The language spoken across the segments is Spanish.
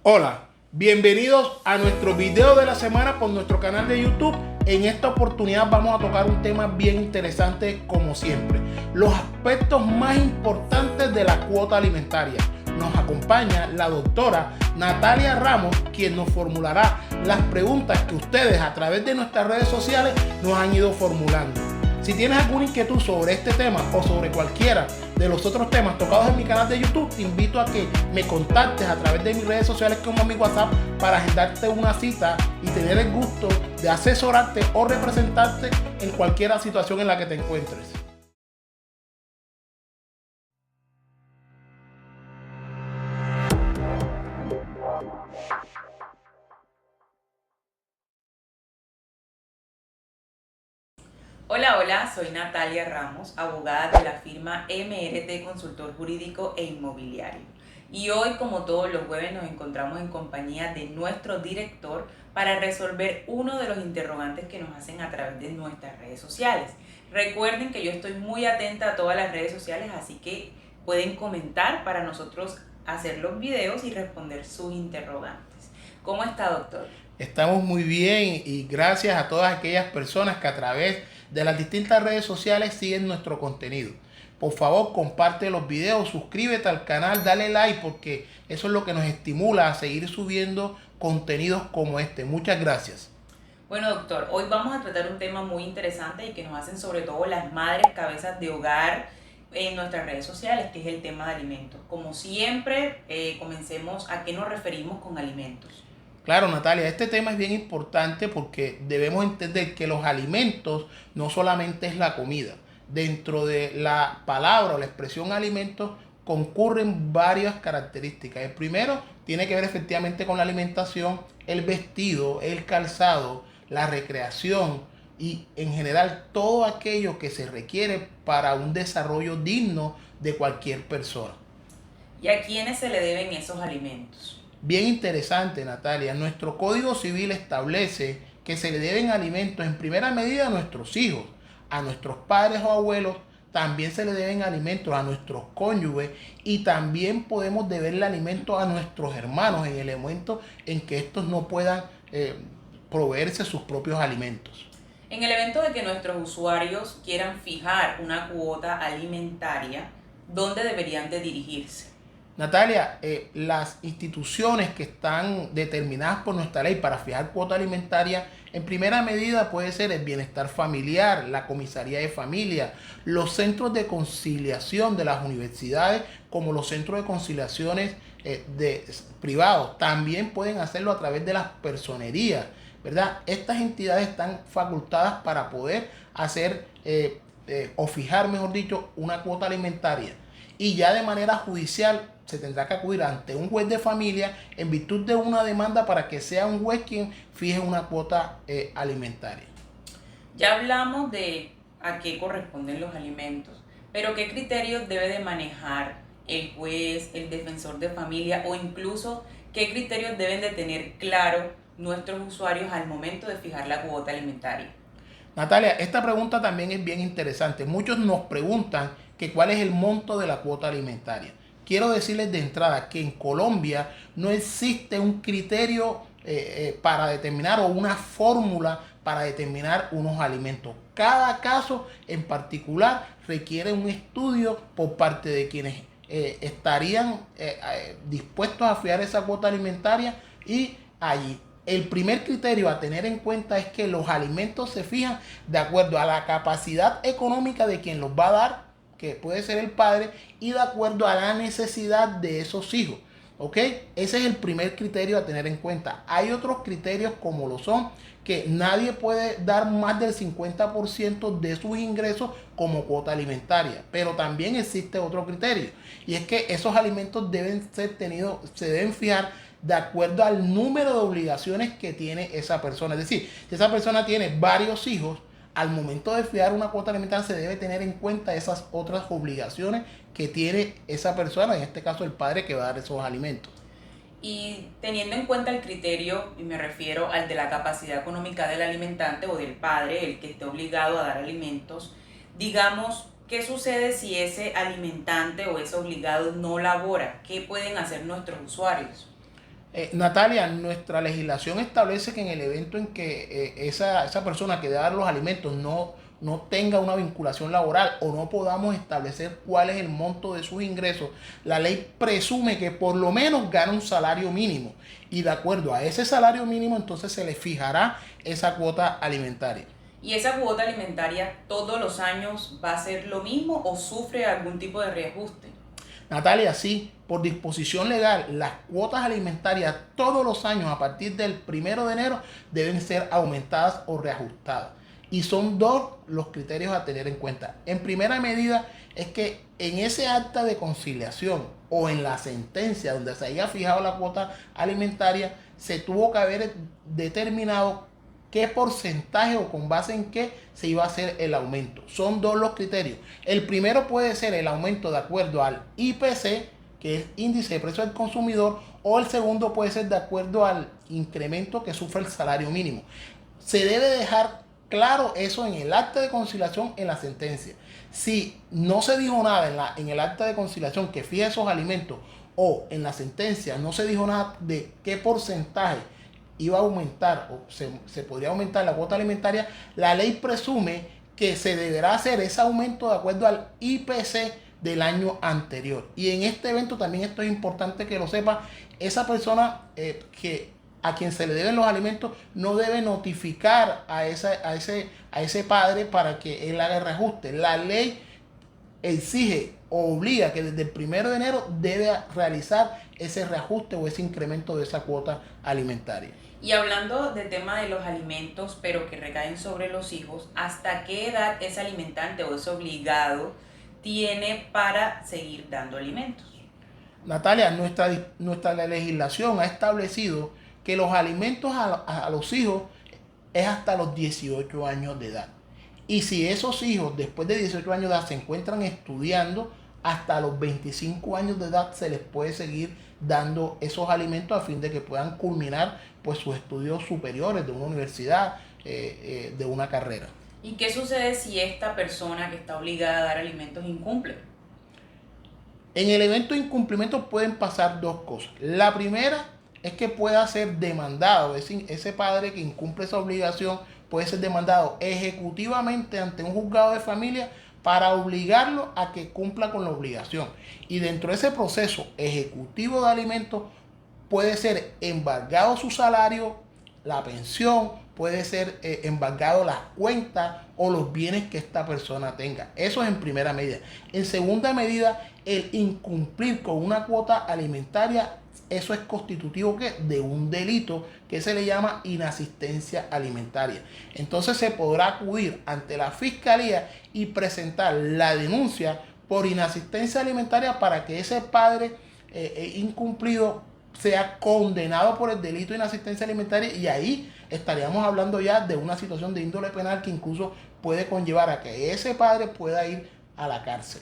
Hola, bienvenidos a nuestro video de la semana por nuestro canal de YouTube. En esta oportunidad vamos a tocar un tema bien interesante como siempre, los aspectos más importantes de la cuota alimentaria. Nos acompaña la doctora Natalia Ramos, quien nos formulará las preguntas que ustedes a través de nuestras redes sociales nos han ido formulando. Si tienes alguna inquietud sobre este tema o sobre cualquiera de los otros temas tocados en mi canal de YouTube, te invito a que me contactes a través de mis redes sociales como mi WhatsApp para agendarte una cita y tener el gusto de asesorarte o representarte en cualquier situación en la que te encuentres. Hola, soy Natalia Ramos, abogada de la firma MRT Consultor Jurídico e Inmobiliario. Y hoy, como todos los jueves, nos encontramos en compañía de nuestro director para resolver uno de los interrogantes que nos hacen a través de nuestras redes sociales. Recuerden que yo estoy muy atenta a todas las redes sociales, así que pueden comentar para nosotros hacer los videos y responder sus interrogantes. ¿Cómo está, doctor? Estamos muy bien y gracias a todas aquellas personas que a través de las distintas redes sociales siguen nuestro contenido. Por favor, comparte los videos, suscríbete al canal, dale like porque eso es lo que nos estimula a seguir subiendo contenidos como este. Muchas gracias. Bueno, doctor, hoy vamos a tratar un tema muy interesante y que nos hacen sobre todo las madres cabezas de hogar en nuestras redes sociales, que es el tema de alimentos. Como siempre, comencemos a qué nos referimos con alimentos. Claro, Natalia, este tema es bien importante porque debemos entender que los alimentos no solamente es la comida. Dentro de la palabra o la expresión alimentos concurren varias características. El primero tiene que ver efectivamente con la alimentación, el vestido, el calzado, la recreación y en general todo aquello que se requiere para un desarrollo digno de cualquier persona. ¿Y a quiénes se le deben esos alimentos? Bien interesante, Natalia. Nuestro Código Civil establece que se le deben alimentos en primera medida a nuestros hijos, a nuestros padres o abuelos, también se le deben alimentos a nuestros cónyuges y también podemos deberle alimentos a nuestros hermanos en el momento en que estos no puedan proveerse sus propios alimentos. En el evento de que nuestros usuarios quieran fijar una cuota alimentaria, ¿dónde deberían de dirigirse? Natalia, las instituciones que están determinadas por nuestra ley para fijar cuota alimentaria, en primera medida puede ser el bienestar familiar, la comisaría de familia, los centros de conciliación de las universidades, como los centros de conciliaciones privados. También pueden hacerlo a través de las personerías, ¿verdad? Estas entidades están facultadas para poder hacer o fijar, mejor dicho, una cuota alimentaria. Y ya de manera judicial se tendrá que acudir ante un juez de familia en virtud de una demanda para que sea un juez quien fije una cuota alimentaria. Ya hablamos de a qué corresponden los alimentos, pero ¿qué criterios debe de manejar el juez, el defensor de familia o incluso qué criterios deben de tener claro nuestros usuarios al momento de fijar la cuota alimentaria? Natalia, esta pregunta también es bien interesante. Muchos nos preguntan que cuál es el monto de la cuota alimentaria. Quiero decirles de entrada que en Colombia no existe un criterio para determinar o una fórmula para determinar unos alimentos. Cada caso en particular requiere un estudio por parte de quienes estarían dispuestos a fijar esa cuota alimentaria y allí. El primer criterio a tener en cuenta es que los alimentos se fijan de acuerdo a la capacidad económica de quien los va a dar, que puede ser el padre, y de acuerdo a la necesidad de esos hijos. ¿Ok? Ese es el primer criterio a tener en cuenta. Hay otros criterios como lo son que nadie puede dar más del 50% de sus ingresos como cuota alimentaria. Pero también existe otro criterio y es que esos alimentos deben ser tenidos, se deben fijar de acuerdo al número de obligaciones que tiene esa persona. Es decir, si esa persona tiene varios hijos, al momento de fijar una cuota alimentaria se debe tener en cuenta esas otras obligaciones que tiene esa persona, en este caso el padre que va a dar esos alimentos. Y teniendo en cuenta el criterio, y me refiero al de la capacidad económica del alimentante o del padre, el que esté obligado a dar alimentos, digamos, ¿qué sucede si ese alimentante o ese obligado no labora? ¿Qué pueden hacer nuestros usuarios? Natalia, nuestra legislación establece que en el evento en que esa persona que debe dar los alimentos no tenga una vinculación laboral o no podamos establecer cuál es el monto de sus ingresos, la ley presume que por lo menos gana un salario mínimo y de acuerdo a ese salario mínimo entonces se le fijará esa cuota alimentaria. ¿Y esa cuota alimentaria todos los años va a ser lo mismo o sufre algún tipo de reajuste? Natalia, sí, por disposición legal, las cuotas alimentarias todos los años a partir del 1 de enero deben ser aumentadas o reajustadas. Y son dos los criterios a tener en cuenta. En primera medida es que en ese acta de conciliación o en la sentencia donde se haya fijado la cuota alimentaria, se tuvo que haber determinado qué porcentaje o con base en qué se iba a hacer el aumento. Son dos los criterios. El primero puede ser el aumento de acuerdo al IPC, que es índice de precio del consumidor, o el segundo puede ser de acuerdo al incremento que sufre el salario mínimo. Se debe dejar claro eso en el acta de conciliación, en la sentencia. Si no se dijo nada en el acta de conciliación que fija esos alimentos o en la sentencia no se dijo nada de qué porcentaje iba a aumentar o se podría aumentar la cuota alimentaria, la ley presume que se deberá hacer ese aumento de acuerdo al IPC del año anterior. Y en este evento también esto es importante que lo sepa, esa persona a quien se le deben los alimentos no debe notificar a ese padre para que él haga el reajuste. La ley exige o obliga que desde el 1 de enero debe realizar ese reajuste o ese incremento de esa cuota alimentaria. Y hablando del tema de los alimentos, pero que recaen sobre los hijos, ¿hasta qué edad ese alimentante o ese obligado tiene para seguir dando alimentos? Natalia, nuestra legislación ha establecido que los alimentos a los hijos es hasta los 18 años de edad. Y si esos hijos después de 18 años de edad se encuentran estudiando, hasta los 25 años de edad se les puede seguir dando esos alimentos a fin de que puedan culminar pues sus estudios superiores de una universidad, de una carrera. ¿Y qué sucede si esta persona que está obligada a dar alimentos incumple? En el evento de incumplimiento pueden pasar dos cosas. La primera es que pueda ser demandado, es decir, ese padre que incumple esa obligación puede ser demandado ejecutivamente ante un juzgado de familia para obligarlo a que cumpla con la obligación. Y dentro de ese proceso ejecutivo de alimentos puede ser embargado su salario, la pensión, puede ser embargado las cuentas o los bienes que esta persona tenga. Eso es en primera medida. En segunda medida, el incumplir con una cuota alimentaria, eso es constitutivo de un delito que se le llama inasistencia alimentaria. Entonces se podrá acudir ante la fiscalía y presentar la denuncia por inasistencia alimentaria para que ese padre incumplido sea condenado por el delito de inasistencia alimentaria, y ahí estaríamos hablando ya de una situación de índole penal que incluso puede conllevar a que ese padre pueda ir a la cárcel.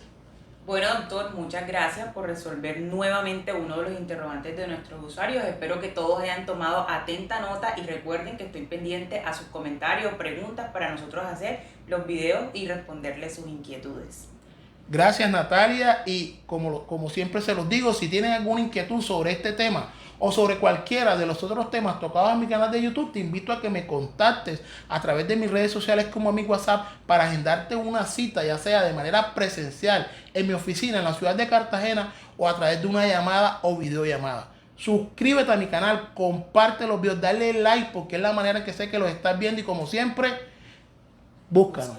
Bueno, doctor, muchas gracias por resolver nuevamente uno de los interrogantes de nuestros usuarios. Espero que todos hayan tomado atenta nota y recuerden que estoy pendiente a sus comentarios, preguntas para nosotros hacer los videos y responderles sus inquietudes. Gracias, Natalia, y como siempre se los digo, si tienen alguna inquietud sobre este tema o sobre cualquiera de los otros temas tocados en mi canal de YouTube, te invito a que me contactes a través de mis redes sociales como a mi WhatsApp para agendarte una cita, ya sea de manera presencial en mi oficina en la ciudad de Cartagena o a través de una llamada o videollamada. Suscríbete a mi canal, comparte los videos, dale like porque es la manera en que sé que los estás viendo y como siempre, búscanos.